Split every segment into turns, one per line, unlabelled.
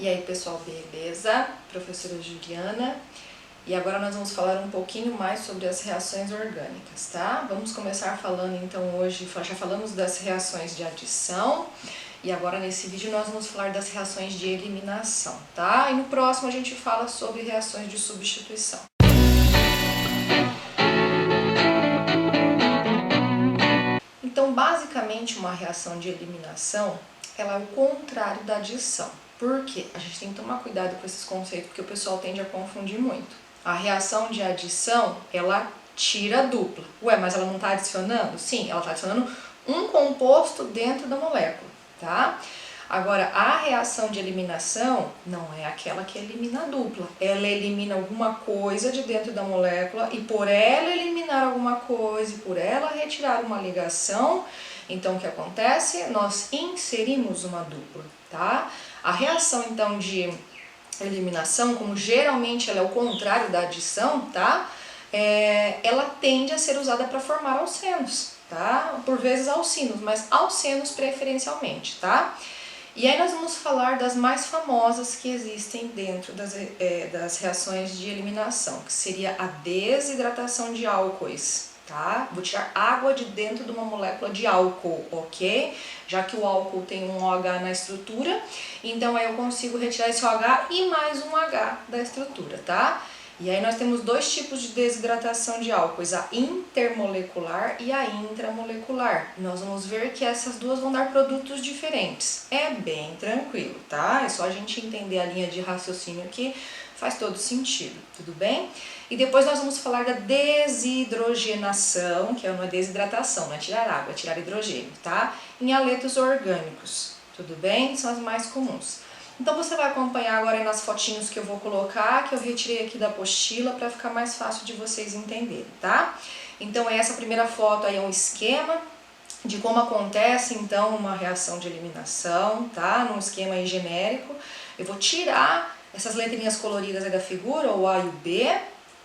E aí pessoal, beleza? Professora Juliana. E agora nós vamos falar um pouquinho mais sobre as reações orgânicas, tá? Vamos começar falando então hoje, já falamos das reações de adição. E agora nesse vídeo nós vamos falar das reações de eliminação, tá? E no próximo a gente fala sobre reações de substituição. Então, basicamente, uma reação de eliminação, ela é o contrário da adição. Por quê? A gente tem que tomar cuidado com esses conceitos, porque o pessoal tende a confundir muito. A reação de adição, ela tira a dupla. Ué, mas ela não está adicionando? Sim, ela está adicionando um composto dentro da molécula, tá? Agora, a reação de eliminação não é aquela que elimina a dupla. Ela elimina alguma coisa de dentro da molécula e por ela eliminar alguma coisa e por ela retirar uma ligação, então o que acontece? Nós inserimos uma dupla, tá? A reação, então, de eliminação, como geralmente ela é o contrário da adição, tá? Ela tende a ser usada para formar alcenos, tá? Por vezes alcinos, mas alcenos preferencialmente, tá? E aí nós vamos falar das mais famosas que existem dentro das reações de eliminação, que seria a desidratação de álcoois, tá? Vou tirar água de dentro de uma molécula de álcool, ok? Já que o álcool tem um OH na estrutura, então aí eu consigo retirar esse OH e mais um H da estrutura, tá? E aí nós temos dois tipos de desidratação de álcoois, a intermolecular e a intramolecular. Nós vamos ver que essas duas vão dar produtos diferentes. É bem tranquilo, tá? É só a gente entender a linha de raciocínio que faz todo sentido, tudo bem? E depois nós vamos falar da desidrogenação, que não é desidratação, não é tirar água, é tirar hidrogênio, tá? Em haletos orgânicos, tudo bem? São as mais comuns. Então você vai acompanhar agora nas fotinhos que eu vou colocar, que eu retirei aqui da apostila para ficar mais fácil de vocês entenderem, tá? Então essa primeira foto aí é um esquema de como acontece então uma reação de eliminação, tá? Num esquema aí genérico. Eu vou tirar essas letrinhas coloridas aí da figura, o A e o B,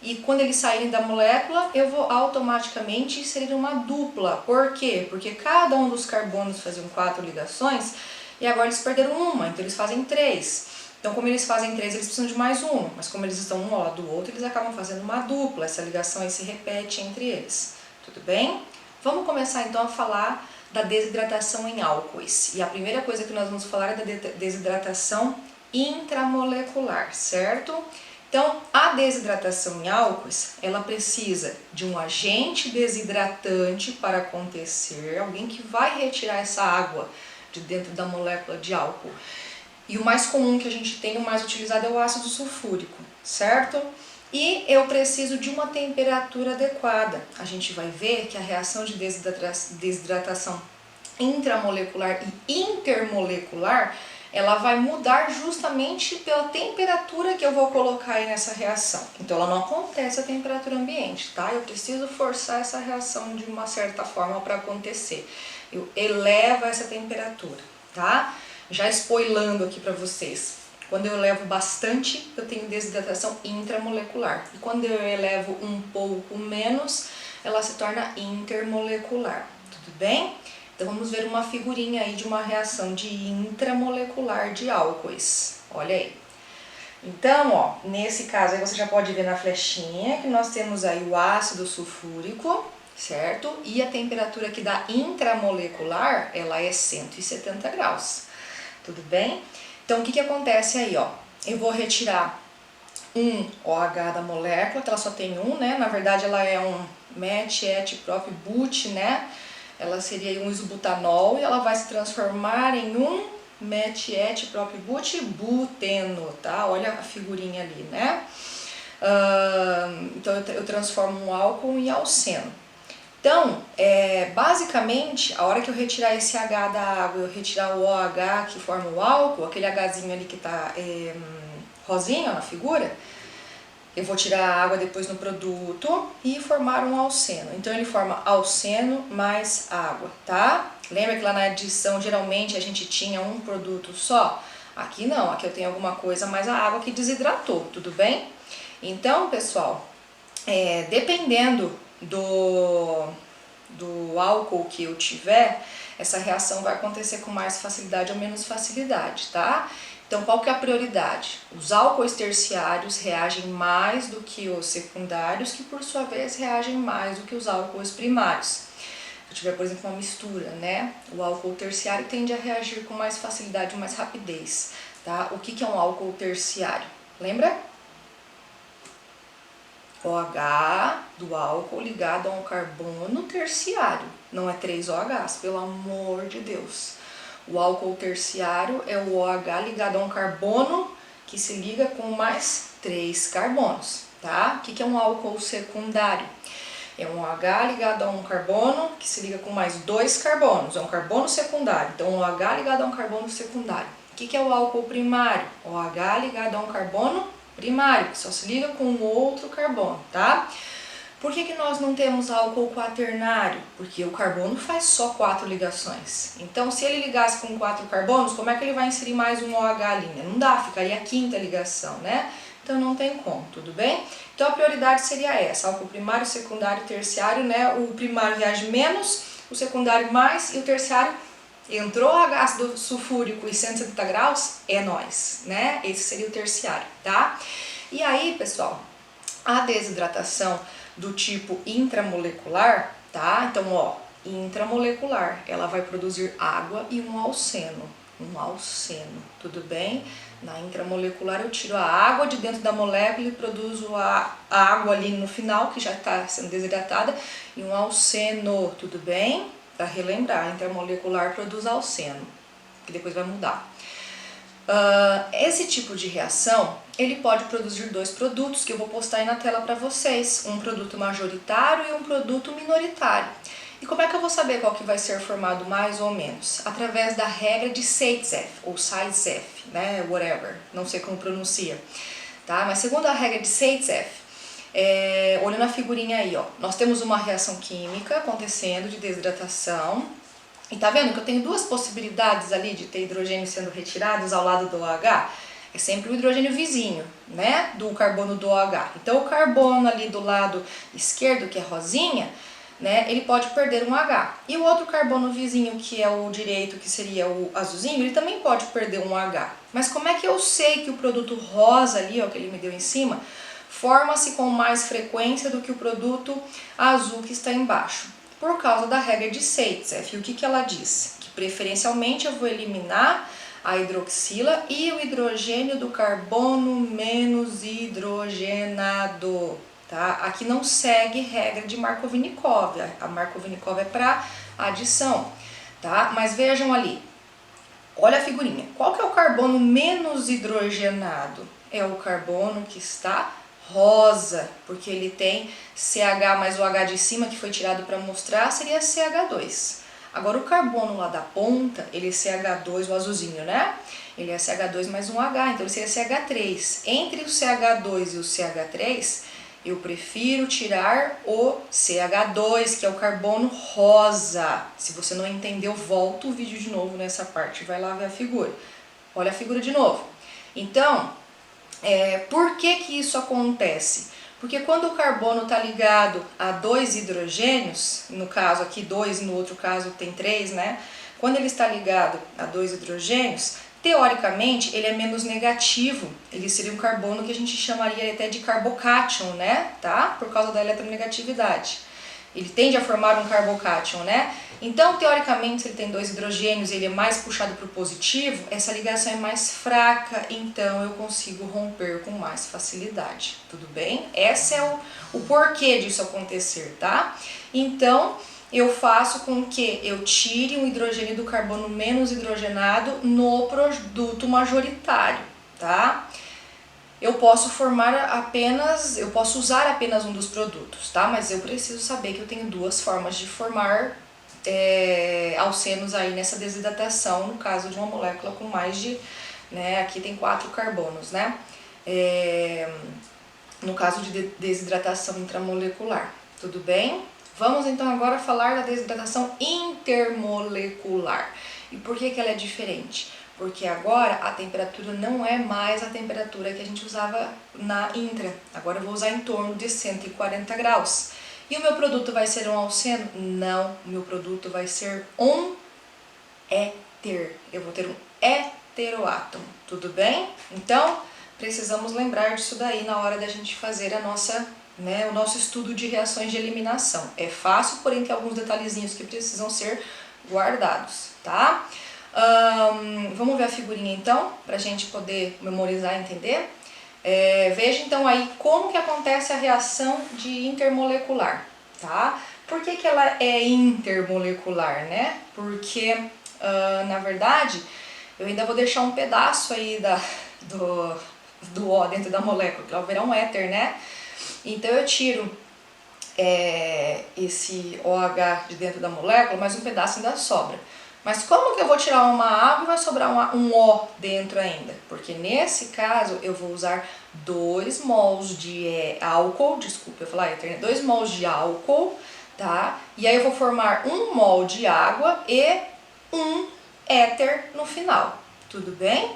e quando eles saírem da molécula, eu vou automaticamente inserir uma dupla. Por quê? Porque cada um dos carbonos faziam 4 ligações, e agora eles perderam uma, então eles fazem 3. Então, como eles fazem 3, eles precisam de mais uma, mas como eles estão um ao lado do outro, eles acabam fazendo uma dupla, essa ligação aí se repete entre eles. Tudo bem? Vamos começar então a falar da desidratação em álcoois. E a primeira coisa que nós vamos falar é da desidratação intramolecular, certo? Então, a desidratação em álcoois, ela precisa de um agente desidratante para acontecer, alguém que vai retirar essa água de dentro da molécula de álcool. E o mais comum que a gente tem, o mais utilizado é o ácido sulfúrico, certo? E eu preciso de uma temperatura adequada. A gente vai ver que a reação de desidratação intramolecular e intermolecular, ela vai mudar justamente pela temperatura que eu vou colocar aí nessa reação. Então ela não acontece a temperatura ambiente, tá? Eu preciso forçar essa reação de uma certa forma para acontecer. Eu elevo essa temperatura, tá? Já spoilando aqui para vocês. Quando eu elevo bastante, eu tenho desidratação intramolecular. E quando eu elevo um pouco menos, ela se torna intermolecular. Tudo bem? Então vamos ver uma figurinha aí de uma reação de intramolecular de álcoois. Olha aí. Então, ó, nesse caso aí você já pode ver na flechinha que nós temos aí o ácido sulfúrico, certo? E a temperatura aqui da intramolecular, ela é 170 graus. Tudo bem? Então, o que acontece aí, ó? Eu vou retirar um OH da molécula, que ela só tem um, né? Na verdade, ela é um met-et-prop-but, né? Ela seria um isobutanol e ela vai se transformar em um met-et-prop-but buteno, tá? Olha a figurinha ali, né? Então eu transformo um álcool em alceno. Então, basicamente, a hora que eu retirar esse H da água, eu retirar o OH que forma o álcool, aquele Hzinho ali que tá rosinha na figura, eu vou tirar a água depois no produto e formar um alceno. Então ele forma alceno mais água, tá? Lembra que lá na adição geralmente a gente tinha um produto só? Aqui não, aqui eu tenho alguma coisa mais a água que desidratou, tudo bem? Então, pessoal, dependendo do álcool que eu tiver, essa reação vai acontecer com mais facilidade ou menos facilidade, tá? Então, qual que é a prioridade? Os álcoois terciários reagem mais do que os secundários, que por sua vez reagem mais do que os álcoois primários. Se eu tiver, por exemplo, uma mistura, né? O álcool terciário tende a reagir com mais facilidade, mais rapidez, tá? O que é um álcool terciário? Lembra? OH do álcool ligado a um carbono terciário. Não é 3 OHs, pelo amor de Deus. O álcool terciário é o OH ligado a um carbono que se liga com mais 3 carbonos, tá? O que é um álcool secundário? É um OH ligado a um carbono que se liga com mais 2 carbonos, é um carbono secundário. Então, um OH ligado a um carbono secundário. O que é o álcool primário? OH ligado a um carbono primário, que só se liga com outro carbono, tá? Por que nós não temos álcool quaternário? Porque o carbono faz só 4 ligações. Então, se ele ligasse com 4 carbonos, como é que ele vai inserir mais um OH ali? Não dá, ficaria a 5ª ligação, né? Então, não tem como, tudo bem? Então, a prioridade seria essa, álcool primário, secundário e terciário, né? O primário reage menos, o secundário mais e o terciário entrou ácido sulfúrico e 170 graus, é nóis, né? Esse seria o terciário, tá? E aí, pessoal, a desidratação do tipo intramolecular, tá? Então, ó, intramolecular, ela vai produzir água e um alceno, tudo bem? Na intramolecular eu tiro a água de dentro da molécula e produzo a água ali no final, que já está sendo desidratada, e um alceno, tudo bem? Para relembrar, a intermolecular produz alceno, que depois vai mudar. Esse tipo de reação, ele pode produzir 2 produtos que eu vou postar aí na tela para vocês, um produto majoritário e um produto minoritário. E como é que eu vou saber qual que vai ser formado mais ou menos? Através da regra de Zaitsev, ou Zaitsev, né, whatever, não sei como pronuncia, tá? Mas segundo a regra de Zaitsev, olhando a figurinha aí, ó, nós temos uma reação química acontecendo de desidratação. E tá vendo que eu tenho 2 possibilidades ali de ter hidrogênio sendo retirados ao lado do OH? É sempre o hidrogênio vizinho, né, do carbono do OH. Então o carbono ali do lado esquerdo, que é rosinha, né, ele pode perder um H. E o outro carbono vizinho, que é o direito, que seria o azulzinho, ele também pode perder um H. Mas como é que eu sei que o produto rosa ali, ó, que ele me deu em cima, forma-se com mais frequência do que o produto azul que está embaixo? Por causa da regra de Zaitsev. E o que ela diz? Que preferencialmente eu vou eliminar a hidroxila e o hidrogênio do carbono menos hidrogenado. Tá? Aqui não segue regra de Markovnikov. A Markovnikov é para adição. Tá? Mas vejam ali. Olha a figurinha. Qual que é o carbono menos hidrogenado? É o carbono que está rosa, porque ele tem CH mais o H de cima, que foi tirado para mostrar, seria CH2. Agora o carbono lá da ponta, ele é CH2, o azulzinho, né? Ele é CH2 mais um H, então ele seria CH3. Entre o CH2 e o CH3, eu prefiro tirar o CH2, que é o carbono rosa. Se você não entendeu, volta o vídeo de novo nessa parte, vai lá ver a figura. Olha a figura de novo. Então, por que isso acontece? Porque quando o carbono está ligado a 2 hidrogênios, no caso aqui 2 e no outro caso tem 3, né? Quando ele está ligado a 2 hidrogênios, teoricamente ele é menos negativo, ele seria um carbono que a gente chamaria até de carbocátion, né? Tá? Por causa da eletronegatividade. Ele tende a formar um carbocátion, né? Então, teoricamente, se ele tem 2 hidrogênios e ele é mais puxado para o positivo, essa ligação é mais fraca, então eu consigo romper com mais facilidade, tudo bem? Esse é o porquê disso acontecer, tá? Então, eu faço com que eu tire um hidrogênio do carbono menos hidrogenado no produto majoritário, tá? Eu posso usar apenas um dos produtos, tá? Mas eu preciso saber que eu tenho 2 formas de formar alcenos aí nessa desidratação, no caso de uma molécula com mais de, né, aqui tem 4 carbonos, né? No caso de desidratação intramolecular, tudo bem? Vamos então agora falar da desidratação intermolecular. E por que ela é diferente? Porque agora a temperatura não é mais a temperatura que a gente usava na intra. Agora eu vou usar em torno de 140 graus. E o meu produto vai ser um alceno? Não, o meu produto vai ser um éter. Eu vou ter um heteroátomo, tudo bem? Então, precisamos lembrar disso daí na hora da gente fazer a nossa, o nosso estudo de reações de eliminação. É fácil, porém tem alguns detalhezinhos que precisam ser guardados, tá? Vamos ver a figurinha então, para a gente poder memorizar e entender. Veja então aí como que acontece a reação de intermolecular, tá? Por que que ela é intermolecular, né? Porque, na verdade, eu ainda vou deixar um pedaço aí do O dentro da molécula, que vai virar um éter, né? Então eu tiro esse OH de dentro da molécula, mas um pedaço ainda sobra. Mas como que eu vou tirar uma água e vai sobrar um O dentro ainda? Porque nesse caso eu vou usar 2 mols de álcool, desculpa eu falar éter, né? 2 mols de álcool, tá? E aí eu vou formar 1 mol de água e um éter no final, tudo bem?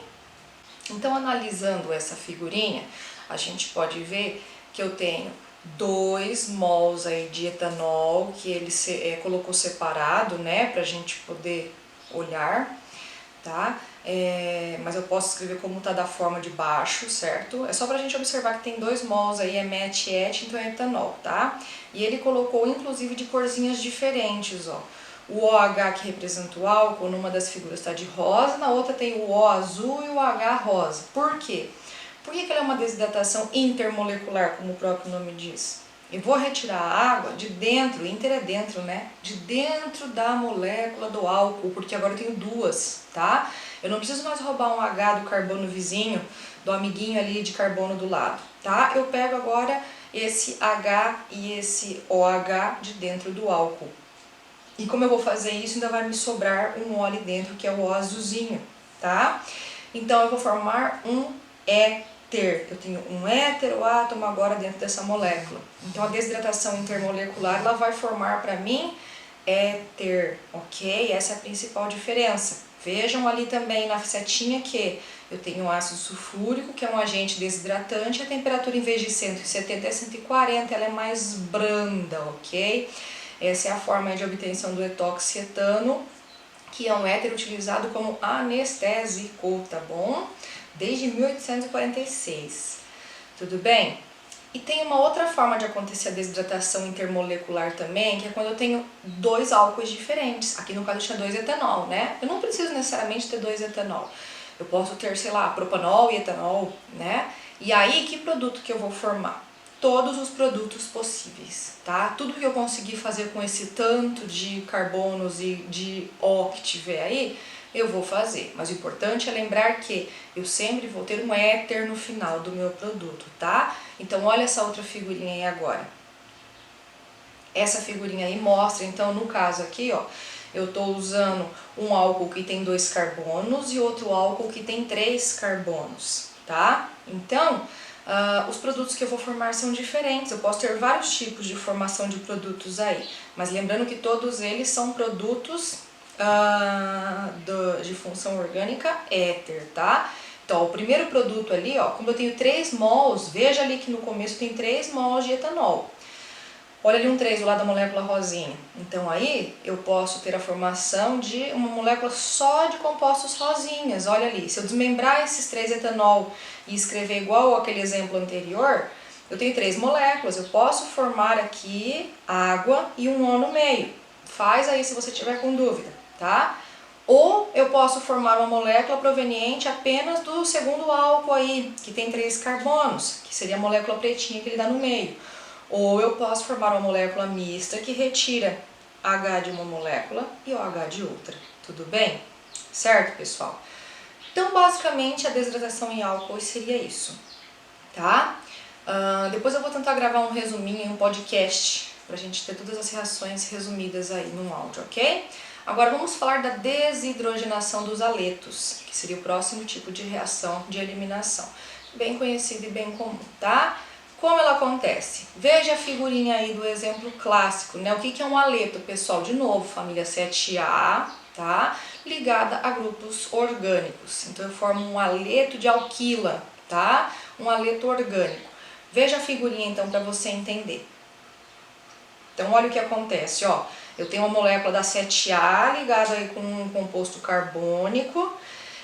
Então, analisando essa figurinha, a gente pode ver que eu tenho 2 mols aí de etanol, que ele colocou separado, né, pra gente poder olhar, tá? Mas eu posso escrever como tá da forma de baixo, certo? É só pra gente observar que tem 2 mols aí, é MET e ET, então é etanol, tá? E ele colocou inclusive de corzinhas diferentes, ó. O OH que representa o álcool, numa das figuras está de rosa, na outra tem o O azul e o H rosa. Por quê? Por que ela é uma desidratação intermolecular, como o próprio nome diz? Eu vou retirar a água de dentro, inter é dentro, né? De dentro da molécula do álcool, porque agora eu tenho 2, tá? Eu não preciso mais roubar um H do carbono vizinho, do amiguinho ali de carbono do lado, tá? Eu pego agora esse H e esse OH de dentro do álcool. E como eu vou fazer isso, ainda vai me sobrar um O ali dentro, que é o O azulzinho, tá? Então eu vou formar um éter. Eu tenho um heteroátomo agora dentro dessa molécula. Então a desidratação intermolecular, ela vai formar para mim éter, ok? Essa é a principal diferença. Vejam ali também na setinha que eu tenho ácido sulfúrico, que é um agente desidratante, a temperatura em vez de 170 é 140, ela é mais branda, ok? Essa é a forma de obtenção do etoxietano, que é um éter utilizado como anestésico, tá bom? Desde 1846. Tudo bem? E tem uma outra forma de acontecer a desidratação intermolecular também, que é quando eu tenho 2 álcoois diferentes. Aqui no caso eu tinha 2 etanol, né? Eu não preciso necessariamente ter 2 etanol. Eu posso ter, sei lá, propanol e etanol, né? E aí, que produto que eu vou formar? Todos os produtos possíveis, tá? Tudo que eu conseguir fazer com esse tanto de carbonos e de O que tiver aí, eu vou fazer. Mas o importante é lembrar que eu sempre vou ter um éter no final do meu produto, tá? Então olha essa outra figurinha aí agora. Essa figurinha aí mostra, então no caso aqui, ó, eu tô usando um álcool que tem 2 carbonos e outro álcool que tem 3 carbonos, tá? Então, os produtos que eu vou formar são diferentes, eu posso ter vários tipos de formação de produtos aí, mas lembrando que todos eles são produtos de função orgânica éter, tá? Então, o primeiro produto ali, ó, como eu tenho 3 mols, veja ali que no começo tem 3 mols de etanol. Olha ali um 3 do lado da molécula rosinha. Então aí eu posso ter a formação de uma molécula só de compostos rosinhas. Olha ali, se eu desmembrar esses 3 etanol e escrever igual aquele exemplo anterior, eu tenho 3 moléculas. Eu posso formar aqui água e um O no meio. Faz aí se você tiver com dúvida, tá? Ou eu posso formar uma molécula proveniente apenas do segundo álcool aí, que tem 3 carbonos, que seria a molécula pretinha que ele dá no meio. Ou eu posso formar uma molécula mista que retira H de uma molécula e OH de outra. Tudo bem? Certo, pessoal? Então, basicamente, a desidratação em álcool seria isso, tá? Depois eu vou tentar gravar um resuminho em um podcast pra gente ter todas as reações resumidas aí num áudio, ok? Agora vamos falar da desidrogenação dos haletos, que seria o próximo tipo de reação de eliminação. Bem conhecido e bem comum, tá? Como ela acontece? Veja a figurinha aí do exemplo clássico, né? O que é um haleto, pessoal? De novo, família 7A, tá? Ligada a grupos orgânicos. Então eu formo um haleto de alquila, tá? Um haleto orgânico. Veja a figurinha então para você entender. Então olha o que acontece, ó. Eu tenho uma molécula da 7A ligada aí com um composto carbônico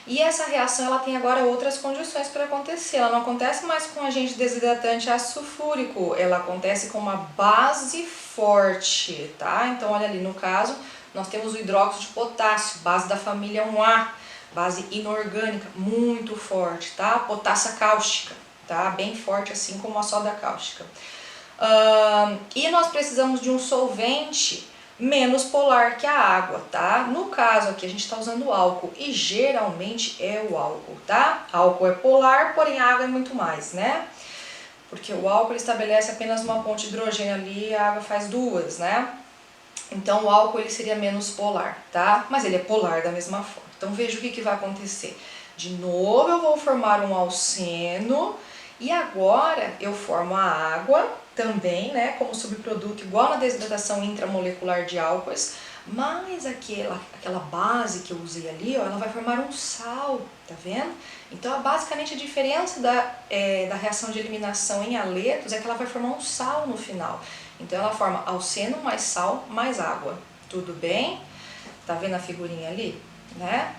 E essa reação ela tem agora outras condições para acontecer. Ela não acontece mais com agente desidratante ácido sulfúrico, ela acontece com uma base forte, tá? Então olha ali, no caso, nós temos o hidróxido de potássio, base da família 1A, base inorgânica, muito forte, tá? Potássio cáustica, tá? Bem forte, assim como a soda cáustica. E nós precisamos de um solvente menos polar que a água, tá? No caso aqui a gente está usando álcool e geralmente é o álcool, tá? Álcool é polar, porém a água é muito mais, né? Porque o álcool ele estabelece apenas uma ponte de hidrogênio ali e a água faz duas, né? Então o álcool ele seria menos polar, tá? Mas ele é polar da mesma forma. Então veja o que vai acontecer. De novo eu vou formar um alceno e agora eu formo a água também, né, como subproduto igual na desidratação intramolecular de álcoois, mas aquela base que eu usei ali, ó, ela vai formar um sal, tá vendo? Então basicamente a diferença da reação de eliminação em haletos é que ela vai formar um sal no final. Então ela forma alceno mais sal mais água, tudo bem? Tá vendo a figurinha ali, né?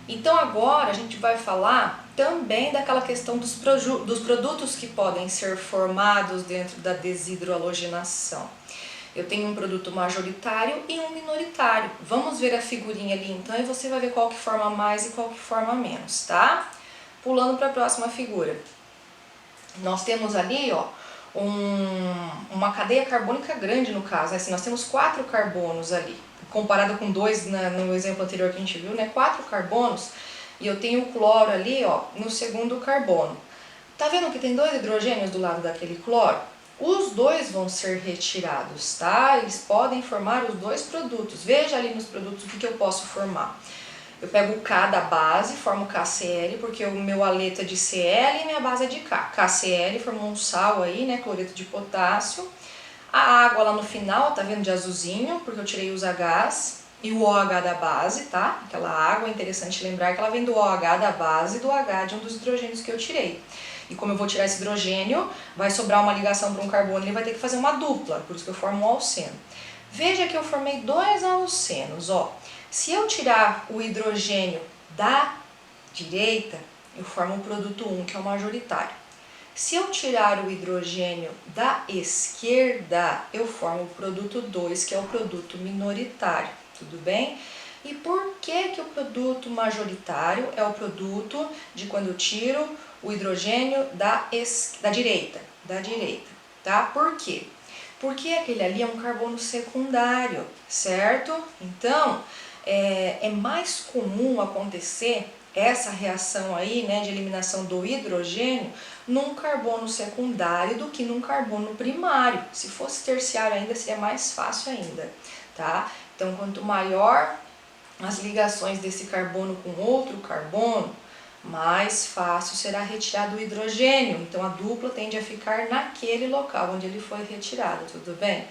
Então agora a gente vai falar também daquela questão dos produtos que podem ser formados dentro da desidrohalogenação. Eu tenho um produto majoritário e um minoritário. Vamos ver a figurinha ali então e você vai ver qual que forma mais e qual que forma menos, tá? Pulando para a próxima figura. Nós temos ali, ó, uma cadeia carbônica grande no caso, né? Assim, nós temos 4 carbonos ali, comparado com 2 no exemplo anterior que a gente viu, né? 4 carbonos, e eu tenho o cloro ali, ó, no segundo carbono. Tá vendo que tem 2 hidrogênios do lado daquele cloro? Os 2 vão ser retirados, tá? Eles podem formar os 2 produtos. Veja ali nos produtos o que eu posso formar. Eu pego o K da base, formo KCl, porque o meu haleto é de Cl e minha base é de K. KCl formou um sal aí, né, cloreto de potássio. A água lá no final, tá vendo, de azulzinho, porque eu tirei os Hs. E o OH da base, tá? Aquela água, é interessante lembrar que ela vem do OH da base e do H de um dos hidrogênios que eu tirei. E como eu vou tirar esse hidrogênio, vai sobrar uma ligação para um carbono, ele vai ter que fazer uma dupla, por isso que eu formo um alceno. Veja que eu formei 2 alcenos, ó. Se eu tirar o hidrogênio da direita, eu formo o produto 1, que é o majoritário. Se eu tirar o hidrogênio da esquerda, eu formo o produto 2, que é o produto minoritário, tudo bem? E por que o produto majoritário é o produto de quando eu tiro o hidrogênio da direita, tá? Por quê? Porque aquele ali é um carbono secundário, certo? Então, é mais comum acontecer essa reação aí, né, de eliminação do hidrogênio num carbono secundário do que num carbono primário. Se fosse terciário ainda, seria mais fácil ainda, tá? Então, quanto maior as ligações desse carbono com outro carbono, mais fácil será retirado o hidrogênio. Então, a dupla tende a ficar naquele local onde ele foi retirado, tudo bem?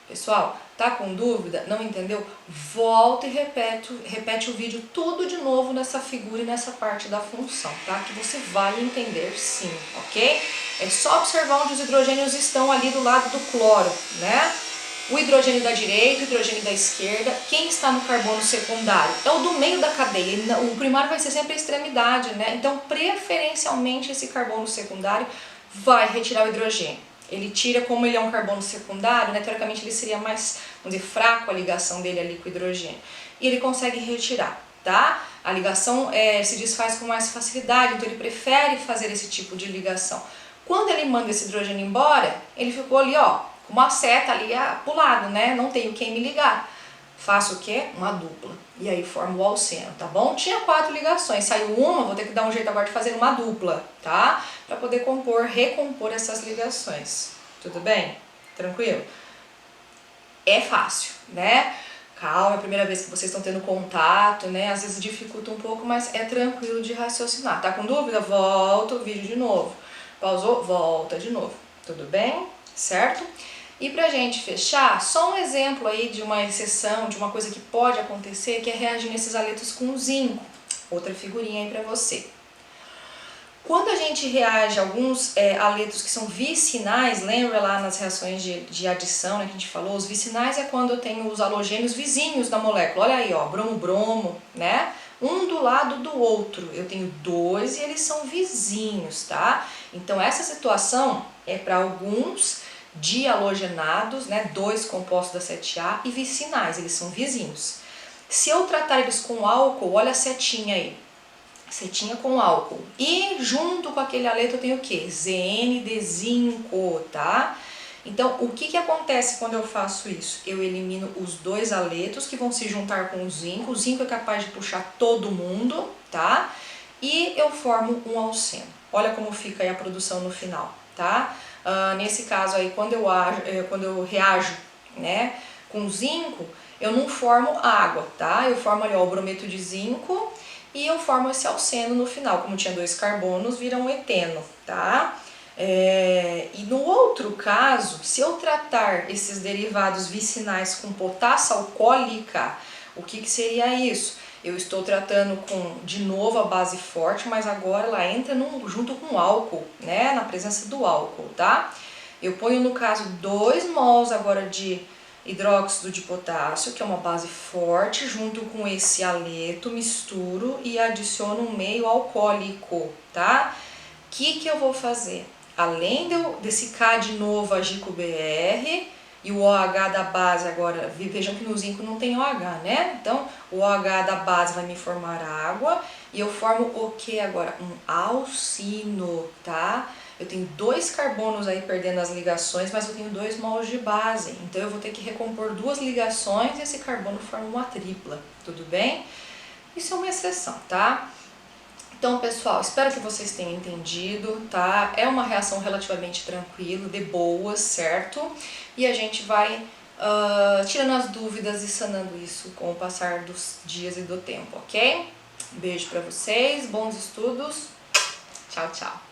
Pessoal, tá com dúvida? Não entendeu? Volta e repete o vídeo tudo de novo nessa figura e nessa parte da função, tá? Que você vai entender sim, ok? É só observar onde os hidrogênios estão ali do lado do cloro, né? O hidrogênio da direita, o hidrogênio da esquerda. Quem está no carbono secundário? É o do meio da cadeia. O primário vai ser sempre a extremidade, né? Então, preferencialmente, esse carbono secundário vai retirar o hidrogênio. Ele tira, como ele é um carbono secundário, né, teoricamente ele seria mais, vamos dizer, fraco a ligação dele ali com o hidrogênio. E ele consegue retirar, tá? A ligação se desfaz com mais facilidade, então ele prefere fazer esse tipo de ligação. Quando ele manda esse hidrogênio embora, ele ficou ali, ó, com uma seta ali pro lado, né? Não tenho quem me ligar. Faço o quê? Uma dupla. E aí formo o alceno, tá bom? Tinha 4 ligações, saiu uma, vou ter que dar um jeito agora de fazer uma dupla, tá? Para poder recompor essas ligações. Tudo bem? Tranquilo? É fácil, né? Calma, é a primeira vez que vocês estão tendo contato, né? Às vezes dificulta um pouco, mas é tranquilo de raciocinar. Tá com dúvida? Volta o vídeo de novo. Pausou? Volta de novo. Tudo bem? Certo? E pra gente fechar, só um exemplo aí de uma exceção, de uma coisa que pode acontecer, que é reagir nesses haletos com zinco. Outra figurinha aí pra você. Quando a gente reage a alguns haletos que são vicinais, lembra lá nas reações de adição, né, que a gente falou? Os vicinais é quando eu tenho os halogênios vizinhos da molécula. Olha aí, ó, bromo-bromo, né? um do lado do outro. Eu tenho dois e eles são vizinhos, tá? Então essa situação é para alguns dialogenados, né? Dois compostos da 7A e vicinais, eles são vizinhos. Se eu tratar eles com álcool, olha a setinha aí. Setinha com álcool. E junto com aquele aleto eu tenho o que? ZN-D5, tá? Então, o que acontece quando eu faço isso? Eu elimino os dois aletos que vão se juntar com o zinco é capaz de puxar todo mundo, tá? E eu formo um alceno. Olha como fica aí a produção no final, tá? Nesse caso aí, quando eu reajo, né, com zinco, eu não formo água, tá? Eu formo ali ó, o brometo de zinco e eu formo esse alceno no final. Como tinha dois carbonos, vira um eteno, tá? E no outro caso, se eu tratar esses derivados vicinais com potássio alcoólica, o que seria isso? Eu estou tratando com, de novo, a base forte, mas agora ela entra junto com o álcool, né? Na presença do álcool, tá? Eu ponho, no caso, 2 mols agora de hidróxido de potássio, que é uma base forte, junto com esse aleto, misturo e adiciono um meio alcoólico, tá? O que eu vou fazer? Além desse K de novo agir com o BR e o OH da base agora, vejam que no zinco não tem OH, né? Então o OH da base vai me formar água e eu formo o que agora? Um alcino, tá? Eu tenho 2 carbonos aí perdendo as ligações, mas eu tenho 2 mols de base. Então eu vou ter que recompor 2 ligações e esse carbono forma uma tripla, tudo bem? Isso é uma exceção, tá? Então, pessoal, espero que vocês tenham entendido, tá? É uma reação relativamente tranquila, de boas, certo? E a gente vai tirando as dúvidas e sanando isso com o passar dos dias e do tempo, ok? Beijo pra vocês, bons estudos, tchau, tchau!